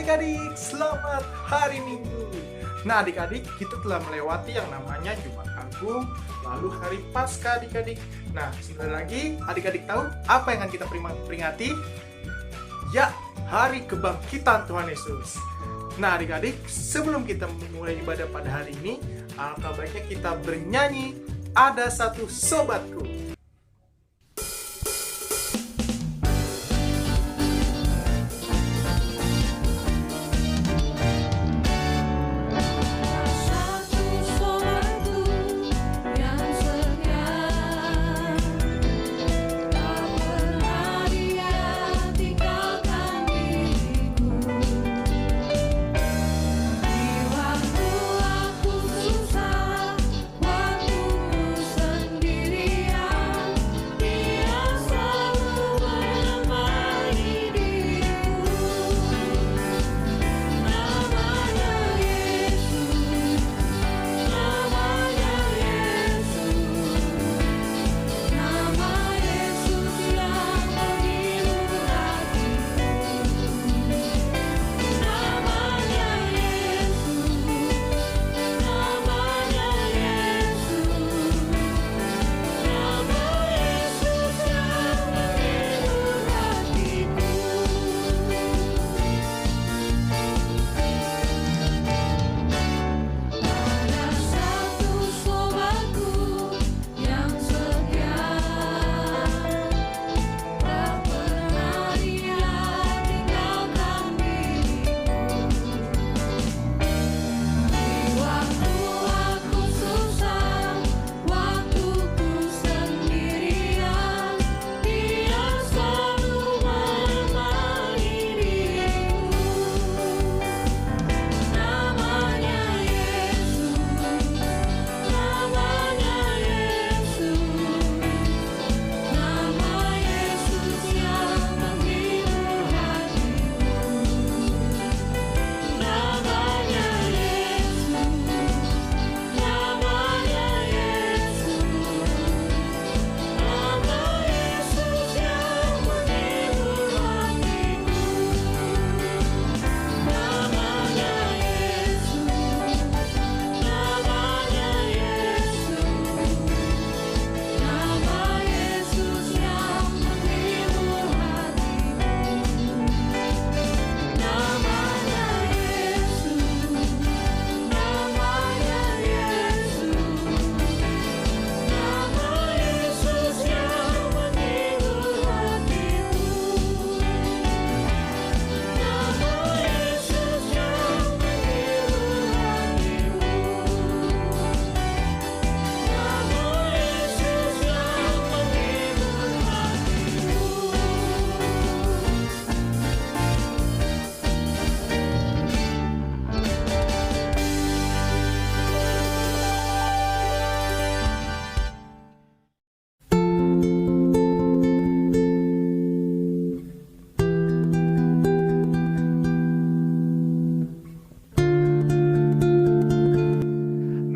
adik-adik, selamat hari Minggu. Nah adik-adik, kita telah melewati yang namanya Jumat Agung, lalu hari Paskah adik-adik. Nah sebentar lagi adik-adik tahu apa yang akan kita peringati? Ya, hari kebangkitan Tuhan Yesus. Nah adik-adik, sebelum kita memulai ibadah pada hari ini, alangkah baiknya kita bernyanyi Ada Satu Sobatku.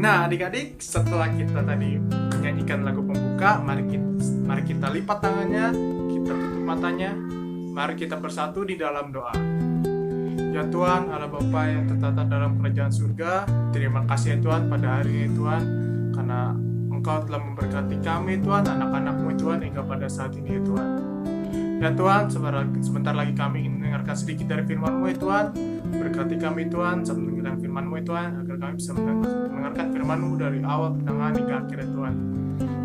Nah adik-adik, setelah kita tadi menyanyikan lagu pembuka, mari kita lipat tangannya, kita tutup matanya, mari kita bersatu di dalam doa. Ya Tuhan, Allah Bapa yang tertata dalam kerajaan surga, terima kasih ya Tuhan pada hari ini Tuhan, karena Engkau telah memberkati kami Tuhan, anak-anak-Mu Tuhan, hingga pada saat ini ya Tuhan. Ya Tuhan, sebentar lagi kami ingin mendengarkan sedikit dari firman-Mu ya Tuhan. Berkati kami Tuhan, sambil mendengarkan firman-Mu ya Tuhan, agar kami bisa mendengarkan firman-Mu dari awal pertengahan hingga akhir ya Tuhan.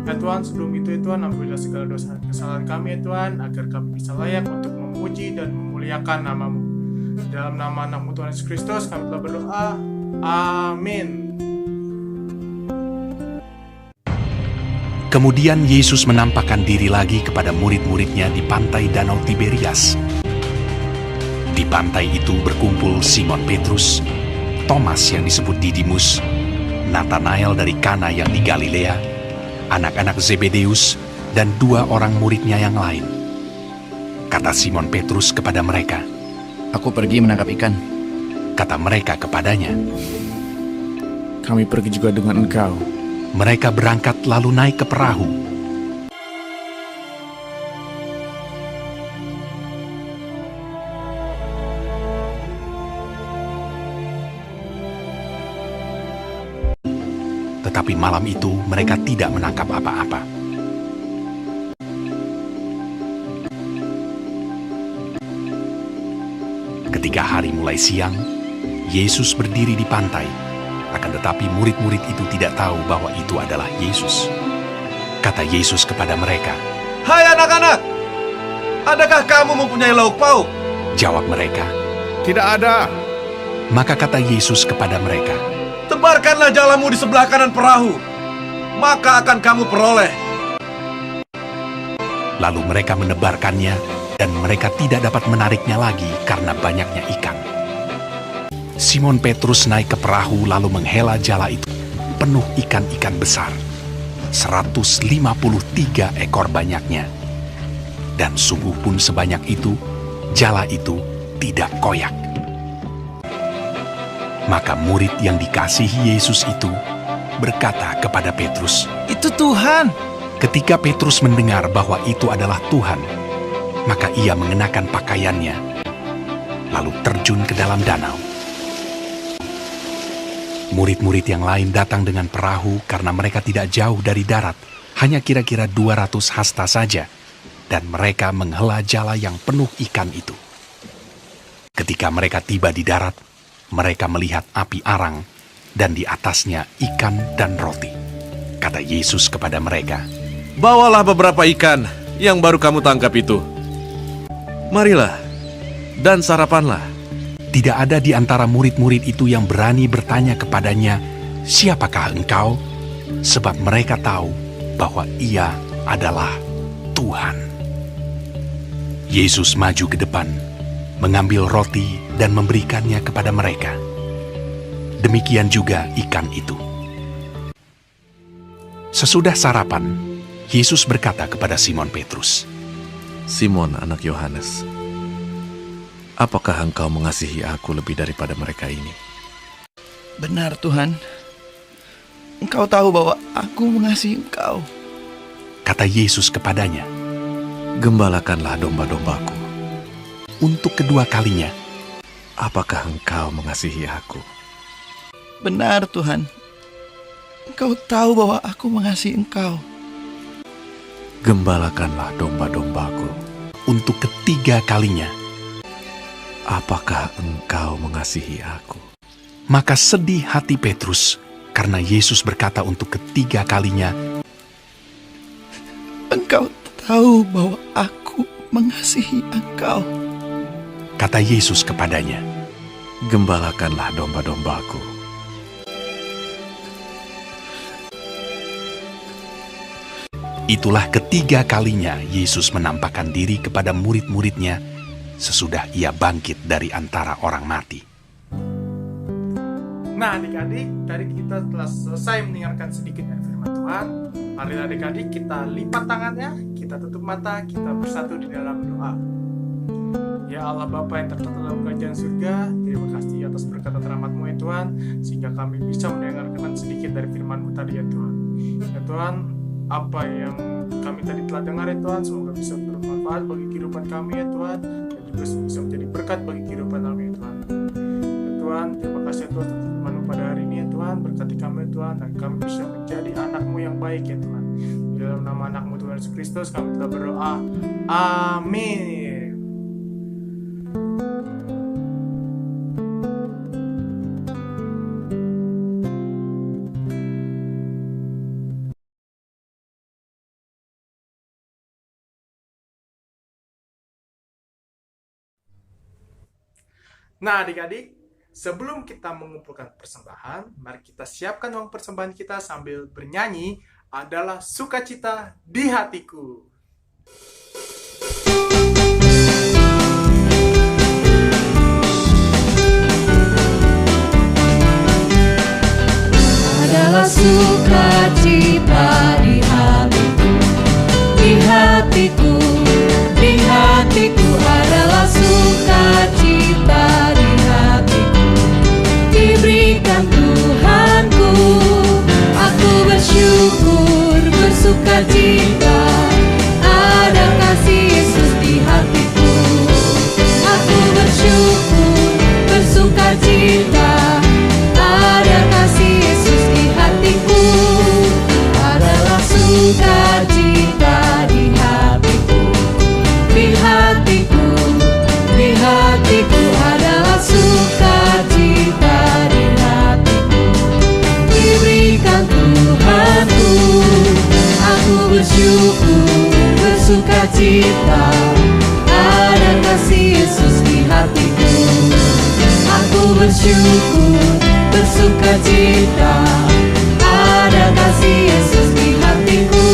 Ya Tuhan, sebelum itu ya Tuhan, ampunilah segala dosa kesalahan kami ya Tuhan, agar kami bisa layak untuk memuji dan memuliakan nama-Mu. Dalam nama anak-Mu Tuhan Yesus Kristus, kami telah berdoa. Amin. Kemudian Yesus menampakkan diri lagi kepada murid-muridnya di pantai Danau Tiberias. Di pantai itu berkumpul Simon Petrus, Thomas yang disebut Didimus, Nathanael dari Kana yang di Galilea, anak-anak Zebedeus, dan 2 orang muridnya yang lain. Kata Simon Petrus kepada mereka, "Aku pergi menangkap ikan." Kata mereka kepadanya, "Kami pergi juga dengan engkau." Mereka berangkat lalu naik ke perahu. Tetapi malam itu mereka tidak menangkap apa-apa. Ketika hari mulai siang, Yesus berdiri di pantai. Akan tetapi murid-murid itu tidak tahu bahwa itu adalah Yesus. Kata Yesus kepada mereka, "Hai anak-anak, adakah kamu mempunyai lauk pauk?" Jawab mereka. Tidak ada. Maka kata Yesus kepada mereka, "Tebarkanlah jalamu di sebelah kanan perahu, maka akan kamu peroleh." Lalu mereka menebarkannya, dan mereka tidak dapat menariknya lagi karena banyaknya ikan. Simon Petrus naik ke perahu lalu menghela jala itu, penuh ikan-ikan besar, 153 ekor banyaknya. Dan sungguh pun sebanyak itu, jala itu tidak koyak. Maka murid yang dikasihi Yesus itu berkata kepada Petrus, Itu Tuhan. ketika Petrus mendengar bahwa itu adalah Tuhan, maka ia mengenakan pakaiannya, lalu terjun ke dalam danau. Murid-murid yang lain datang dengan perahu karena mereka tidak jauh dari darat, hanya kira-kira 200 hasta saja, dan mereka menghela jala yang penuh ikan itu. Ketika mereka tiba di darat, mereka melihat api arang, dan di atasnya ikan dan roti. Kata Yesus kepada mereka, "Bawalah beberapa ikan yang baru kamu tangkap itu. Marilah, dan sarapanlah." Tidak ada di antara murid-murid itu yang berani bertanya kepadanya, "Siapakah engkau?" Sebab mereka tahu bahwa ia adalah Tuhan. Yesus maju ke depan, mengambil roti dan memberikannya kepada mereka. Demikian juga ikan itu. Sesudah sarapan, Yesus berkata kepada Simon Petrus, "Simon anak Yohanes, apakah engkau mengasihi aku lebih daripada mereka ini?" Benar Tuhan, Engkau tahu bahwa aku mengasihi Engkau. kata Yesus kepadanya. "Gembalakanlah domba-dombaku." Untuk kedua kalinya, Apakah engkau mengasihi aku? Benar Tuhan, Engkau tahu bahwa aku mengasihi Engkau. Gembalakanlah domba-dombaku. untuk ketiga kalinya, Apakah engkau mengasihi aku? maka sedih hati Petrus karena Yesus berkata untuk ketiga kalinya, Engkau tahu bahwa aku mengasihi Engkau. kata Yesus kepadanya. Gembalakanlah domba-dombaku. Itulah ketiga kalinya Yesus menampakkan diri kepada murid-muridnya sesudah ia bangkit dari antara orang mati. Nah adik-adik, tadi kita telah selesai mendengarkan sedikit dari firman Tuhan. Mari adik-adik kita lipat tangannya, kita tutup mata, kita bersatu di dalam doa. Ya Allah Bapa yang tertata dalam kerajaan surga, terima kasih atas berkat dan rahmat-Mu ya Tuhan, sehingga kami bisa mendengarkan sedikit dari firman-Mu tadi ya Tuhan. Ya Tuhan, apa yang kami tadi telah dengar ya Tuhan, semoga bisa bermanfaat bagi kehidupan kami ya Tuhan, dan juga bisa menjadi berkat bagi kehidupan kami ya Tuhan. Ya Tuhan, terima kasih ya Tuhan untuk firman-Mu pada hari ini ya Tuhan, berkati kami ya Tuhan, dan kami bisa menjadi anak-Mu yang baik ya Tuhan. Di dalam nama anak-Mu Tuhan Yesus Kristus kami telah berdoa. Amin. Nah adik-adik, sebelum kita mengumpulkan persembahan, mari kita siapkan uang persembahan kita sambil bernyanyi adalah sukacita di hatiku. Adalah sukacita di hatiku, di hatiku, di hatiku adalah sukacita di hatiku, diberikan Tuhanku, aku bersyukur, bersukacita, ada sukacita, ada kasih Yesus di hatiku. Aku bersyukur, bersukacita, ada kasih Yesus di hatiku.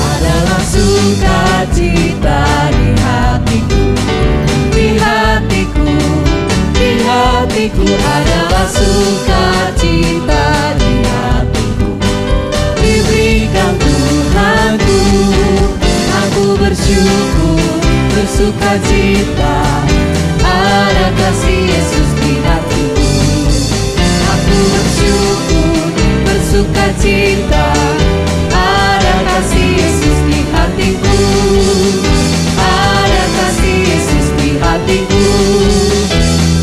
Adalah sukacita di hatiku, di hatiku, di hatiku. Adalah sukacita di hatiku, diberikan Tuhanku. Aku bersyukur, bersukacita, ada kasih Yesus di hatiku. Aku bersyukur, bersukacita, ada kasih Yesus di hatiku. Ada kasih Yesus di hatiku.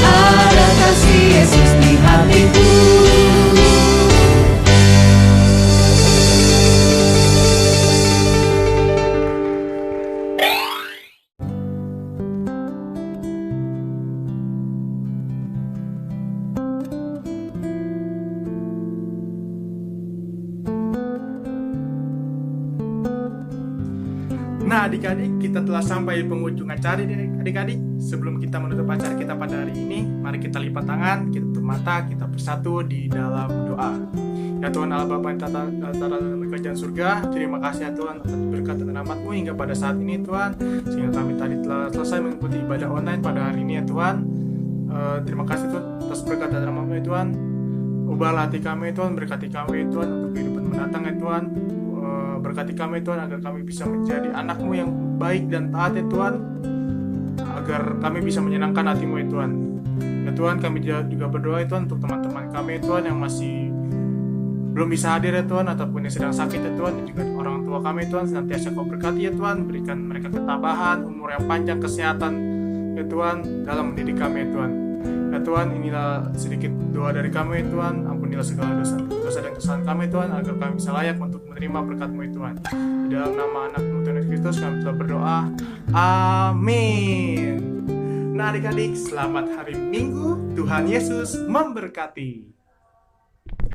Ada kasih Yesus di hatiku. Nah adik-adik, kita telah sampai di penghujung acara adik-adik. Sebelum kita menutup acara kita pada hari ini, mari kita lipat tangan, kita tutup mata, kita bersatu di dalam doa. Ya Tuhan Allah Bapa yang dalam kerajaan surga, terima kasih ya Tuhan atas berkat dan rahmat-Mu hingga pada saat ini Tuhan, sehingga kami tadi telah selesai mengikuti ibadah online pada hari ini ya Tuhan. Terima kasih Tuhan atas berkat dan rahmat-Mu ya Tuhan. Ubahlah hati kami Tuhan, berkati kami Tuhan untuk kehidupan mendatang ya Tuhan. Berkati kami Tuhan agar kami bisa menjadi anak-Mu yang baik dan taat ya Tuhan, agar kami bisa menyenangkan hati-Mu ya Tuhan. Ya Tuhan, kami juga berdoa ya Tuhan untuk teman-teman kami ya Tuhan yang masih belum bisa hadir ya Tuhan, ataupun yang sedang sakit ya Tuhan, dan juga orang tua kami ya Tuhan, senantiasa Kau berkati ya Tuhan, berikan mereka ketabahan, umur yang panjang, kesehatan ya Tuhan dalam mendidik kami ya Tuhan. Ya Tuhan, inilah sedikit doa dari kami ya Tuhan, ampunilah segala dosa dan kesalahan kami Tuhan, agar kami bisa layak untuk menerima berkat-Mu ya Tuhan. Di dalam nama anak-Mu Tuhan Yesus Kristus kami telah berdoa, amin. Nah adik-adik, selamat hari Minggu, Tuhan Yesus memberkati.